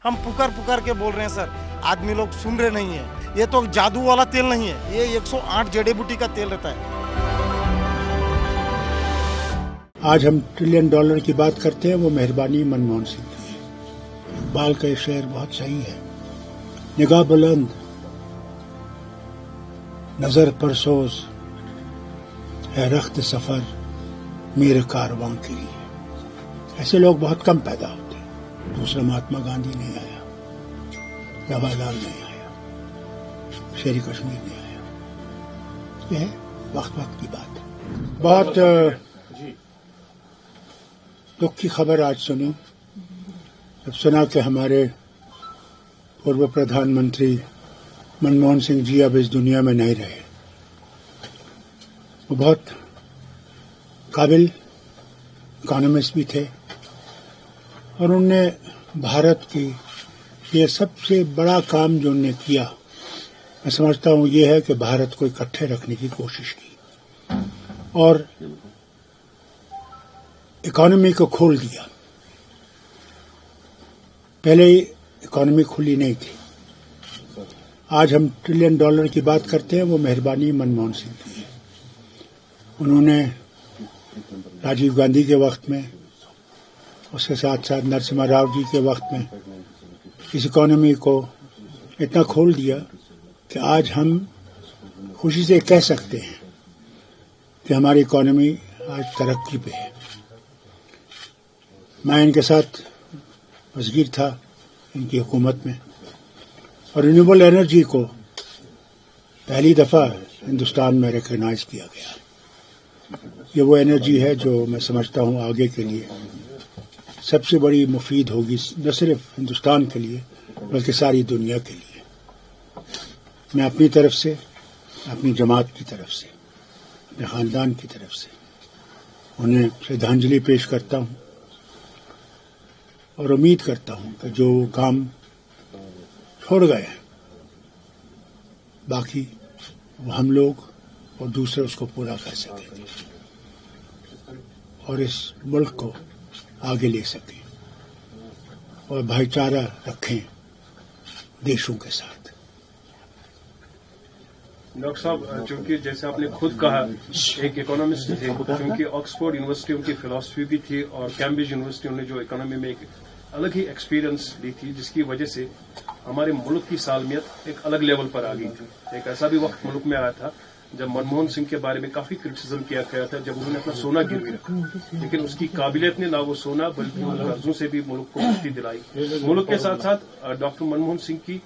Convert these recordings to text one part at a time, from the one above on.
हम पुकार पुकार के बोल रहे हैं सर, आदमी लोग सुन रहे नहीं है। ये तो जादू वाला तेल नहीं है, ये 108 जड़ी बूटी का तेल रहता है। आज हम $1 ट्रिलियन की बात करते हैं, वो मेहरबानी मनमोहन सिंह की है। इकबाल का ये शेर बहुत सही है, निगाह बुलंद नजर परसोज है रख्त सफर मेरे कारवां के लिए। ऐसे लोग बहुत कम पैदा होते हैं। दूसरा महात्मा गांधी नहीं आया, जवाहरलाल नहीं आया, शेर कश्मीर नहीं आया। यह है वक्त वक्त की बात है। बहुत दुख की खबर आज सुनी, जब सुना कि हमारे पूर्व प्रधानमंत्री मनमोहन सिंह जी अब इस दुनिया में नहीं रहे। वो बहुत काबिल इकोनॉमिस्ट भी थे और उनने भारत की ये सबसे बड़ा काम जो उन्होंने किया, मैं समझता हूँ ये है कि भारत को इकट्ठे रखने की कोशिश की और इकोनॉमी को खोल दिया। पहले इकोनॉमी खुली नहीं थी। आज हम $1 ट्रिलियन की बात करते हैं, वो मेहरबानी मनमोहन सिंह की है। उन्होंने राजीव गांधी के वक्त में, उसके साथ साथ नरसिम्हा राव जी के वक्त में इस इकोनॉमी को इतना खोल दिया कि आज हम खुशी से कह सकते हैं कि हमारी इकोनॉमी आज तरक्की पे है। मैं इनके साथ वज़ीर था इनकी हुकूमत में और रिन्यूएबल एनर्जी को पहली दफा हिंदुस्तान में रिकॉग्नाइज किया गया। ये वो एनर्जी है जो मैं समझता हूँ आगे के लिए सबसे बड़ी मुफीद होगी, न सिर्फ हिंदुस्तान के लिए बल्कि सारी दुनिया के लिए। मैं अपनी तरफ से, अपनी जमात की तरफ से, अपने खानदान की तरफ से उन्हें श्रद्धांजलि पेश करता हूँ और उम्मीद करता हूँ कि जो काम छोड़ गए हैं बाकी वो हम लोग और दूसरे उसको पूरा कर सकेंगे और इस मुल्क को आगे ले सकें और भाईचारा रखें देशों के साथ। डॉक्टर साहब, चूंकि जैसे आपने खुद कहा एक इकोनॉमिस्ट थे, क्योंकि ऑक्सफोर्ड यूनिवर्सिटी उनकी फिलॉसफी भी थी और कैम्ब्रिज यूनिवर्सिटी उन्होंने जो इकोनॉमी में एक अलग ही एक्सपीरियंस ली थी, जिसकी वजह से हमारे मुल्क की सालमियत एक अलग लेवल पर आ गई थी। एक ऐसा भी वक्त मुल्क में आया था जब मनमोहन सिंह के बारे में काफी क्रिटिसिज्म किया गया था, जब उन्होंने अपना सोना गिरवी रखा, लेकिन उसकी काबिलियत ने ना वो सोना बल्कि उन कर्जों से भी मुल्क को मुक्ति दिलाई। मुल्क के साथ साथ डॉक्टर मनमोहन सिंह की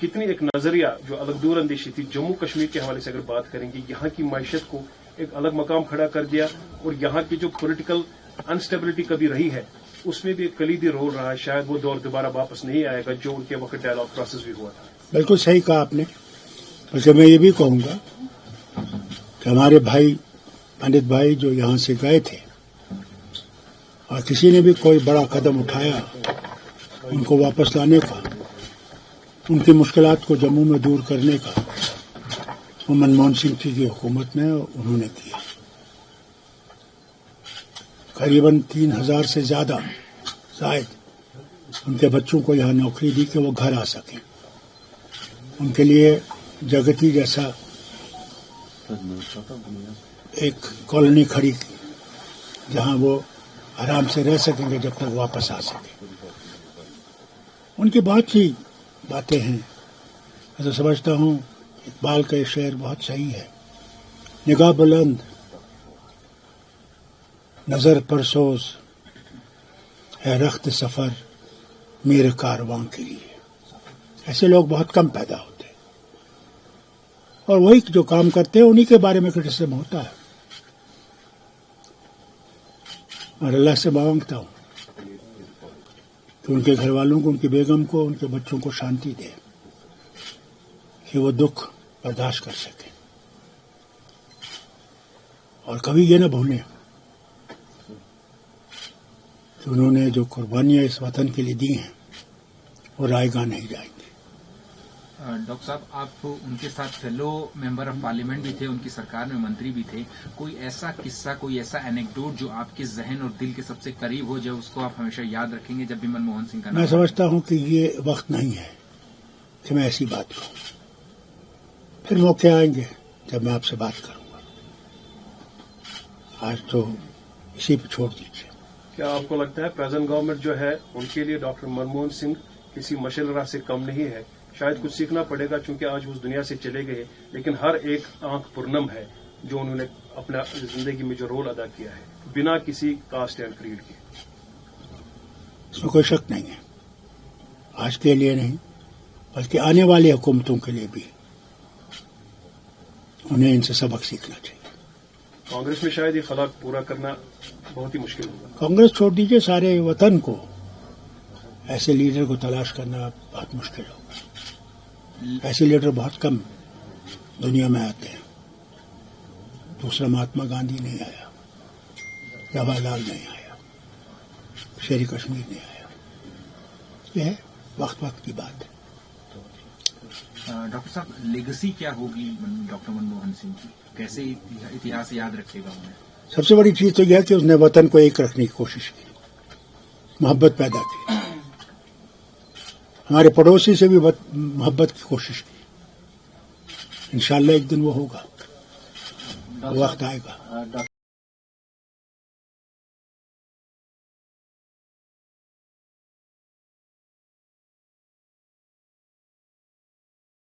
कितनी एक नजरिया जो अलग दूर अंदेशी थी, जम्मू कश्मीर के हवाले से अगर बात करेंगे, यहाँ की मैशत को एक अलग मकाम खड़ा कर दिया और यहाँ की जो पोलिटिकल अनस्टेबिलिटी कभी रही है उसमें भी एक कलीदी रोल रहा है। शायद वो दौर दोबारा वापस नहीं आएगा जो उनके वक्त डायलॉग प्रोसेस भी हुआ था। बिल्कुल सही कहा आपने। वैसे मैं ये भी कहूंगा कि हमारे भाई पंडित भाई जो यहाँ से गए थे और किसी ने भी कोई बड़ा कदम उठाया उनको वापस लाने का, उनकी मुश्किलात को जम्मू में दूर करने का, वो मनमोहन सिंह जी की हुकूमत ने उन्होंने किया। करीबन 3000 से ज्यादा शायद उनके बच्चों को यहाँ नौकरी दी कि वो घर आ सकें। उनके लिए जगती जैसा एक कॉलोनी खड़ी की जहाँ वो आराम से रह सकेंगे जब तक वापस आ सके। उनकी बहुत सी बातें हैं। मैं तो समझता हूँ इकबाल का ये शेर बहुत सही है, निगाह बुलंद नजर परसोज है रख्त सफर मेरे कारवां के लिए। ऐसे लोग बहुत कम पैदा होते हैं और वही जो काम करते हैं उन्हीं के बारे में क्रिटिसिज्म होता है। और अल्लाह से मांगता हूँ कि उनके घर वालों को, उनकी बेगम को, उनके बच्चों को शांति दे कि वो दुख बर्दाश्त कर सके और कभी ये न भूलें कि उन्होंने जो कुर्बानियां इस वतन के लिए दी हैं वो रायगा नहीं जाएंगी। डॉक्टर साहब, आप उनके साथ फेलो मेंबर ऑफ पार्लियामेंट भी थे, उनकी सरकार में मंत्री भी थे। कोई ऐसा किस्सा, कोई ऐसा एनेक्डोट जो आपके जहन और दिल के सबसे करीब हो, जो उसको आप हमेशा याद रखेंगे जब भी मनमोहन सिंह का नाम? मैं समझता हूं कि ये वक्त नहीं है कि मैं ऐसी बात कहूं। फिर मौके आएंगे जब मैं आपसे बात करूंगा। आज तो इसी पे छोड़ दीजिए। क्या आपको लगता है प्रेजेंट गवर्नमेंट जो है उनके लिए डॉक्टर मनमोहन सिंह किसी मशाल राह से कम नहीं है? शायद कुछ सीखना पड़ेगा, चूंकि आज उस दुनिया से चले गए, लेकिन हर एक आंख पुरनम है जो उन्होंने अपना जिंदगी में जो रोल अदा किया है बिना किसी कास्ट एंड क्रीड के। इसमें कोई शक नहीं है। आज के लिए नहीं, बल्कि आने वाली हुकूमतों के लिए भी उन्हें इनसे सबक सीखना चाहिए। कांग्रेस में शायद ये खला पूरा करना बहुत ही मुश्किल होगा। कांग्रेस छोड़ दीजिए, सारे वतन को ऐसे लीडर को तलाश करना बहुत मुश्किल होगा। ऐसे लीडर बहुत कम दुनिया में आते हैं। दूसरा महात्मा गांधी नहीं आया, जवाहरलाल नहीं आया, शेर कश्मीर नहीं आया। यह है वक्त वक्त की बात है। डॉक्टर साहब, लेगेसी क्या होगी डॉक्टर मनमोहन सिंह की? कैसे इतिहास याद रखेगा उन्हें? सबसे बड़ी चीज तो यह कि उसने वतन को एक रखने की कोशिश की, मोहब्बत पैदा की, हमारे पड़ोसी से भी मोहब्बत की कोशिश की। इंशाअल्लाह एक दिन वो होगा, वक्त आएगा।